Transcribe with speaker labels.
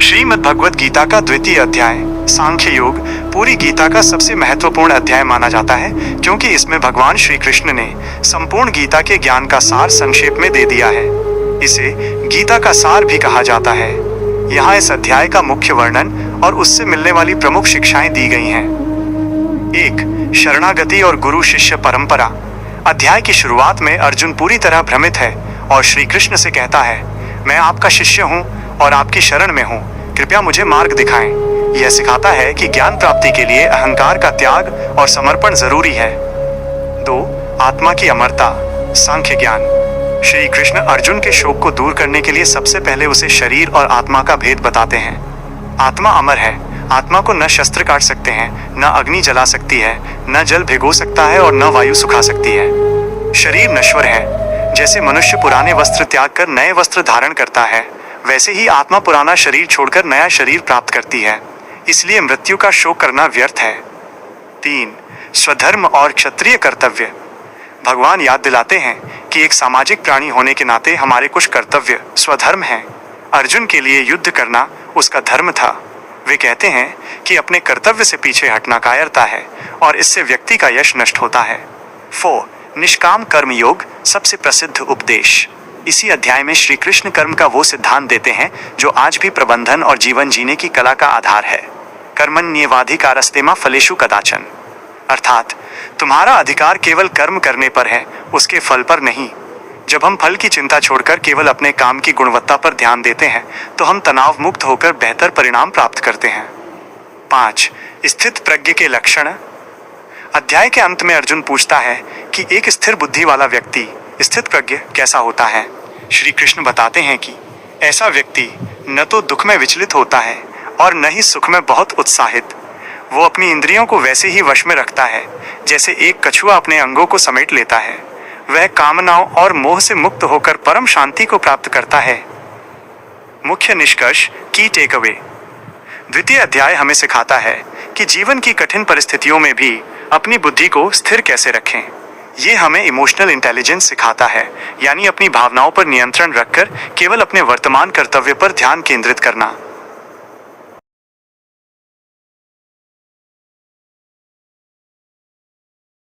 Speaker 1: श्रीमद् भगवद गीता का द्वितीय अध्याय सांख्य योग पूरी गीता का सबसे महत्वपूर्ण अध्याय माना जाता है, क्योंकि इसमें भगवान श्री कृष्ण ने संपूर्ण गीता के ज्ञान का सार संक्षेप में दे दिया है। इसे गीता का सार भी कहा जाता है। यहाँ इस अध्याय का मुख्य वर्णन और उससे मिलने वाली प्रमुख शिक्षाएं दी गई हैं। 1. शरणागति और गुरु शिष्य परंपरा। अध्याय की शुरुआत में अर्जुन पूरी तरह भ्रमित है और श्री कृष्ण से कहता है, मैं आपका शिष्य हूँ और आपकी शरण में हूँ, कृपया मुझे मार्ग दिखाएं। यह सिखाता है कि ज्ञान प्राप्ति के लिए अहंकार का त्याग और समर्पण जरूरी है। 2. आत्मा की अमरता, सांख्य ज्ञान। श्री कृष्ण अर्जुन के शोक को दूर करने के लिए सबसे पहले उसे शरीर और आत्मा का भेद बताते हैं। आत्मा अमर है। आत्मा को न शस्त्र काट सकते हैं, न अग्नि जला सकती है, न जल भिगो सकता है और न वायु सुखा सकती है। शरीर नश्वर है। जैसे मनुष्य पुराने वस्त्र त्याग कर नए वस्त्र धारण करता है, वैसे ही आत्मा पुराना शरीर छोड़कर नया शरीर प्राप्त करती है। इसलिए मृत्यु का शोक करना व्यर्थ है। 3. स्वधर्म और क्षत्रिय कर्तव्य। भगवान याद दिलाते हैं कि एक सामाजिक प्राणी होने के नाते हमारे कुछ कर्तव्य स्वधर्म हैं। अर्जुन के लिए युद्ध करना उसका धर्म था। वे कहते हैं कि अपने कर्तव्य से पीछे हटना कायरता है और इससे व्यक्ति का यश नष्ट होता है। 4. निष्काम कर्म योग, सबसे प्रसिद्ध उपदेश। इसी अध्याय में श्री कृष्ण कर्म का वो सिद्धांत देते हैं जो आज भी प्रबंधन और जीवन जीने की कला का आधार है। कर्मण्येवाधिकारस्तेमा फलेषु कदाचन, अर्थात तुम्हारा अधिकार केवल कर्म करने पर है, उसके फल पर नहीं। जब हम फल की चिंता छोड़कर केवल अपने काम की गुणवत्ता पर ध्यान देते हैं तो हम तनाव मुक्त होकर बेहतर परिणाम प्राप्त करते हैं। 5. स्थित प्रज्ञ के लक्षण। अध्याय के अंत में अर्जुन पूछता है कि एक स्थिर बुद्धि वाला व्यक्ति स्थित प्रज्ञ कैसा होता है। श्री कृष्ण बताते हैं कि ऐसा व्यक्ति न तो दुख में विचलित होता है और न ही सुख में बहुत उत्साहित। वो अपनी इंद्रियों को वैसे ही वश में रखता है जैसे एक कछुआ अपने अंगों को समेट लेता है। वह कामनाओं और मोह से मुक्त होकर परम शांति को प्राप्त करता है। मुख्य निष्कर्ष की टेकअवे। द्वितीय अध्याय हमें सिखाता है कि जीवन की कठिन परिस्थितियों में भी अपनी बुद्धि को स्थिर कैसे रखें। ये हमें इमोशनल इंटेलिजेंस सिखाता है, यानी अपनी भावनाओं पर नियंत्रण रखकर केवल अपने वर्तमान कर्तव्य पर ध्यान केंद्रित करना।